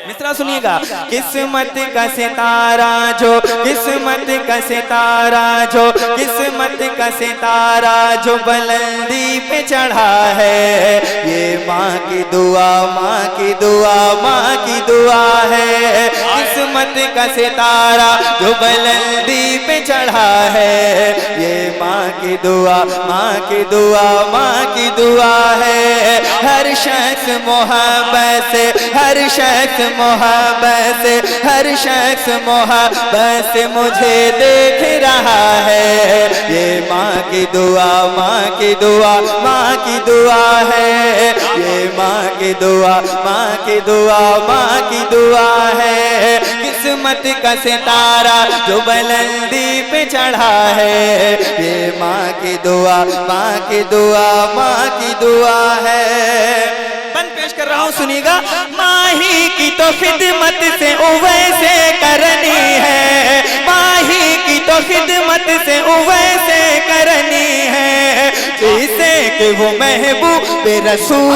मिसरा सुनिएगा। किस्मत का सितारा जो, किस्मत का सितारा जो, किस्मत का सितारा जो बुलंदी पे चढ़ा है, ये माँ की दुआ, माँ की दुआ, माँ की दुआ है। किस्मत का सितारा जो बुलंदी पे चढ़ा है, ये माँ की दुआ, माँ की दुआ, माँ की दुआ है। हर शख्स मोहब्बत से, हर शख्स मोहब्बत से, हर शख्स मोहब्बत से मुझे देख रहा है, ये माँ की दुआ, माँ की दुआ, माँ की दुआ है। ये माँ की दुआ, माँ की दुआ, माँ की दुआ है। किस्मत का सितारा जो बुलंदी पे चढ़ा है, ये माँ की दुआ, माँ की दुआ, माँ की दुआ है। बंद पेश कर रहा हूँ, सुनिएगा। माही की तो खिदमत से वैसे करनी है, माही की तो खिदमत से वैसे करनी है, जैसे कि वो महबूब रसूल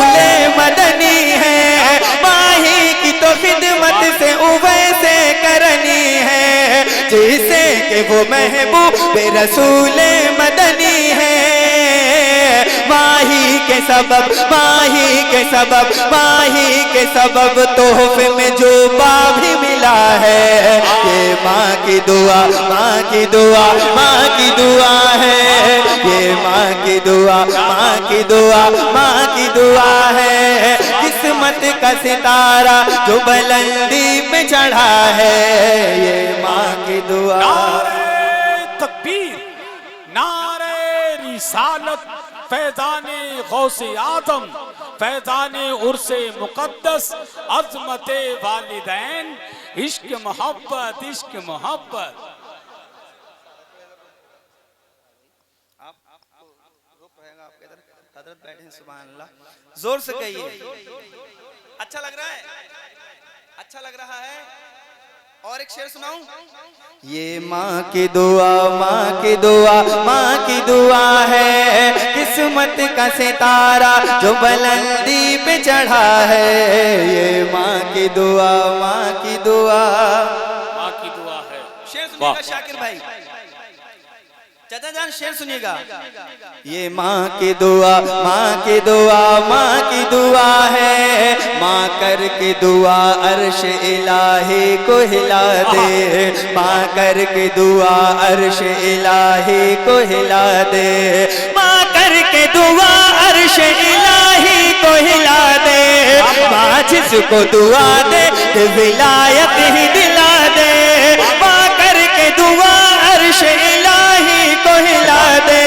मदनी है। माही की तो खिदमत से वैसे करनी है, जैसे कि वो महबूब रसूल मदनी है। माही के सबब, माही के सबब, माही के सबब तोहफे में जो भी मिला है, ये माँ की दुआ, माँ की दुआ, माँ की दुआ है। ये माँ की दुआ, माँ की दुआ, माँ की दुआ है। किस्मत का सितारा जो बुलंदी पे चढ़ा है, ये माँ की दुआ। नारे तकबीर, नारे रिसालत, फैज़ाने गौसे आदम, फैज़ाने उर्से मुक़द्दस, अज़मते वालिदैन, इश्क मोहब्बत, इश्क मोहब्बत। हज़रत बैठे हैं, सुभान अल्लाह, जोर से कहिए। अच्छा लग रहा है, अच्छा लग रहा है। और एक शेर सुनाऊं। ये माँ की दुआ, माँ की दुआ, माँ की दुआ है। किस्मत का सितारा जो बुलंदी पे चढ़ा है, ये माँ की दुआ, माँ की दुआ, माँ की दुआ है। शेर सुनिएगा शाकिर भाई, चाचा जान शेर सुनिएगा। ये माँ की दुआ, माँ की दुआ, माँ की दुआ है। माँ करके दुआ अर्श इलाही को हिला दे, माँ करके दुआ अर्श इलाही को हिला दे, माँ करके दुआ अर्श इलाही को हिला दे। माँ जिसको दुआ दे विलायत ही दिला दे, माँ करके दुआ अर्श इलाही को हिला दे।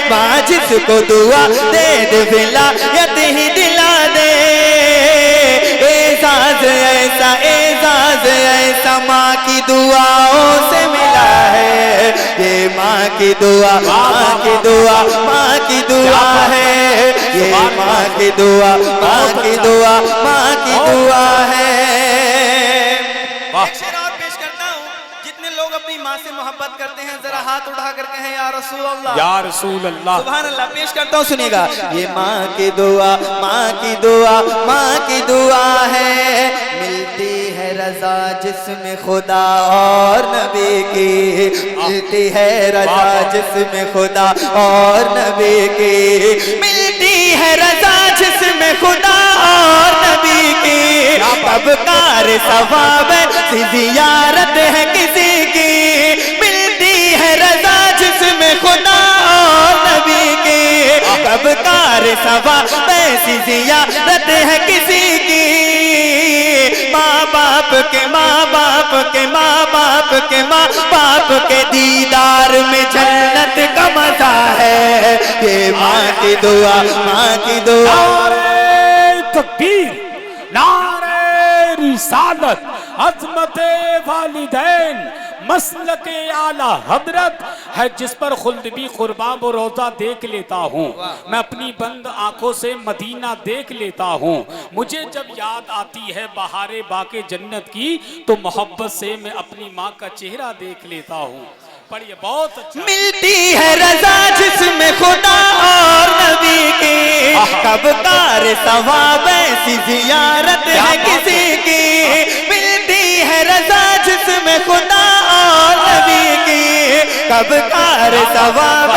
माँ जिसको दुआ दे विलायत ही दिला दे। एजाज ऐसा, एजाज ऐसा माँ की दुआओं से मिला है, ये माँ की दुआ, माँ की दुआ, माँ की दुआ है। ये माँ की दुआ, माँ की दुआ, माँ की दुआ है। एक शेर और पेश करता हूँ। जितने लोग अपनी माँ से मोहब्बत करते हैं जरा हाथ उठा कर कहें या रसूल अल्लाह, या रसूल अल्लाह। सुभान अल्लाह। पेश करता हूँ, सुनिएगा। ये माँ की दुआ, माँ की दुआ, माँ की दुआ है। मिलती है रज़ा जिसमें खुदा और नबी की, मिलती है रज़ा जिसमें खुदा और नबी की, मिलती है रज़ा जिसमें खुदा और नबी की। तब कार सवाब ज़ियारत है किसी की, मिलती है रज़ा जिसमें खुदा और नबी की। तब कार सवाब ज़ियारत है किसी की। माँ बाप के, माँ बाप के, माँ बाप के, माँ बाप के दीदार में जन्नत का मजा है, ये माँ की दुआ, माँ की दुआ। नारे तकबीर, नारे रिसालत, अज़मते वालिदैन, मसलके आला हजरत है जिस पर खुद भी कुर्बान व रोज़ा देख लेता हूँ। मैं अपनी बंद आंखों से मदीना देख लेता हूँ। मुझे जब याद आती है बहारे बाके जन्नत की, तो मोहब्बत से मैं अपनी माँ का चेहरा देख लेता हूँ। पढ़िए, बहुत अच्छा। मिलती है रज़ा जिसमें खुदा और नबी की, कब कार सवाब ऐसी ज़ियारत है किसी की। कब कार सवाब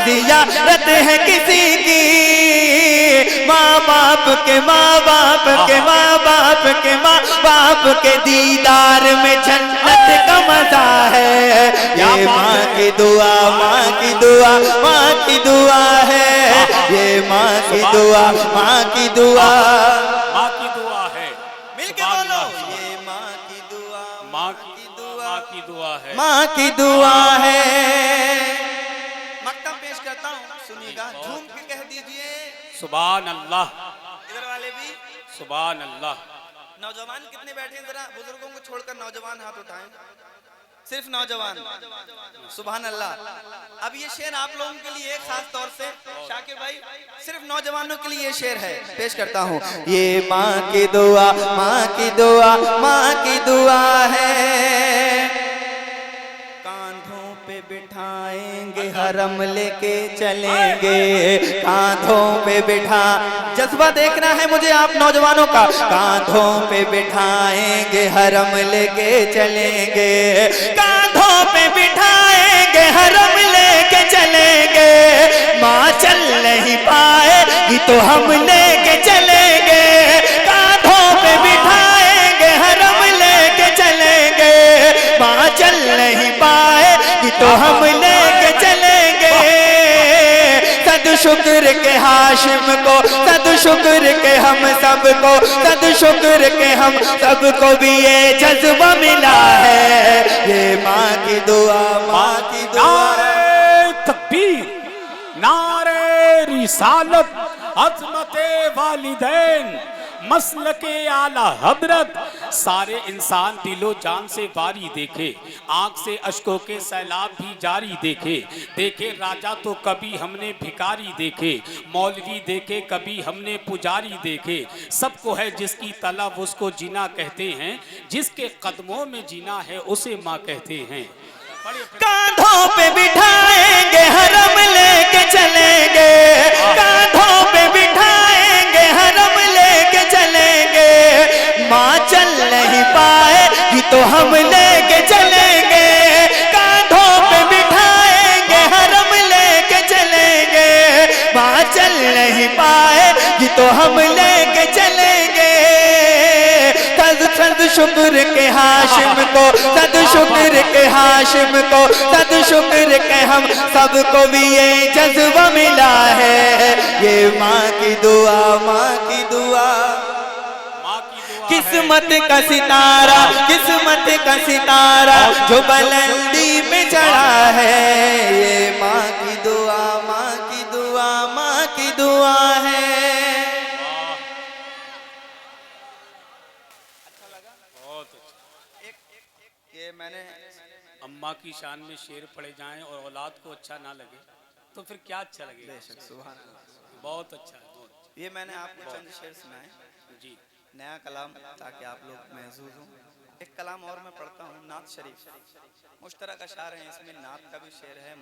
जियारत है किसी की। माँ बाप के माँ बाप के माँ बाप के माँ बाप के दीदार में जन्नत का मजा है। ये माँ की दुआ, माँ की दुआ, माँ की दुआ है। ये माँ की दुआ, माँ की दुआ, माँ की दुआ है। मिलके बोलो, ये माँ की दुआ, माँ की दुआ है। माँ की दुआ है। मक्तम पेश करता हूँ, सुनिएगा, झूम के कह दीजिए सुभान अल्लाह, इधर वाले भी। सुभान अल्लाह। नौजवान कितने बैठे हैं, जरा बुजुर्गों को छोड़कर नौजवान हाथ उठाएं, सिर्फ नौजवान। सुभान अल्लाह। अब ये शेर आप लोगों के लिए खास तौर से शाकिर भाई, सिर्फ नौजवानों के लिए ये शेर है, पेश करता हूँ। ये माँ की दुआ, माँ की दुआ, माँ की दुआ है। कांधों पे बिठाएंगे हरम लेके चलेंगे, कांधों पे बिठा, जज्बा देखना है मुझे आप नौजवानों का। कांधों पे बिठाएंगे हरम लेके चलेंगे, कांधों पे बिठाएंगे हरम लेके चलेंगे। माँ चल नहीं पाएगी तो हम लेके चलेंगे, कांधों पे बिठाएंगे हरम लेके चलेंगे। माँ चल नहीं पाएगी तो हम लेके चलेंगे। सद शुक्र के हाशिम को, सद शुक्र के हम सबको, सद शुक्र के हम सबको भी ये जज्बा मिला है। ये माँ की दुआ, माँ की दुआ। नारे तकबीर, नारे रिसालत, अज़मते वालिदैन, मसलके आला हजरत। सारे इंसान दिलो जान से बारी देखे, आंख से अश्कों के सैलाब भी जारी देखे। देखे राजा तो कभी हमने भिखारी देखे, मौलवी देखे कभी हमने पुजारी देखे। सबको है जिसकी तलब उसको जीना कहते हैं, जिसके कदमों में जीना है उसे माँ कहते हैं। कांधों पे बिठाएंगे हरम लेके चलेंगे, कांधों पे बिठाएंगे हरम लेके चलेंगे। माँ चल नहीं पाएगी तो हम लेके चलेंगे, कांधों पे बिठाएंगे हरम लेके चलेंगे। माँ चल नहीं पाएगी तो हम लेके चलेंगे। सद शुक्र के हाशिम को, सद शुक्र के हाशिम को, सद शुक्र के हम सबको भी ये जज्बा मिला है। ये माँ की दुआ, माँ की दुआ। किस्मत का सितारा, किस्मत का सितारा जो बुलंदी पे चढ़ा है। ये माँ की दुआ, माँ की दुआ, माँ की दुआ है। ये मैंने अम्मा की शान में शेर पढ़े जाएं और औलाद को अच्छा ना लगे तो फिर क्या अच्छा लगेगा। सुभान अल्लाह। बहुत अच्छा है, बहुत अच्छा। ये मैंने आपको चंद शेर सुनाए, जी नया कलाम, ताकि आप लोग महसूस हों। एक कलाम और मैं पढ़ता हूँ, नात शरीफ, मुश्तरक अशार हैं, इसमें नात का भी शेर है,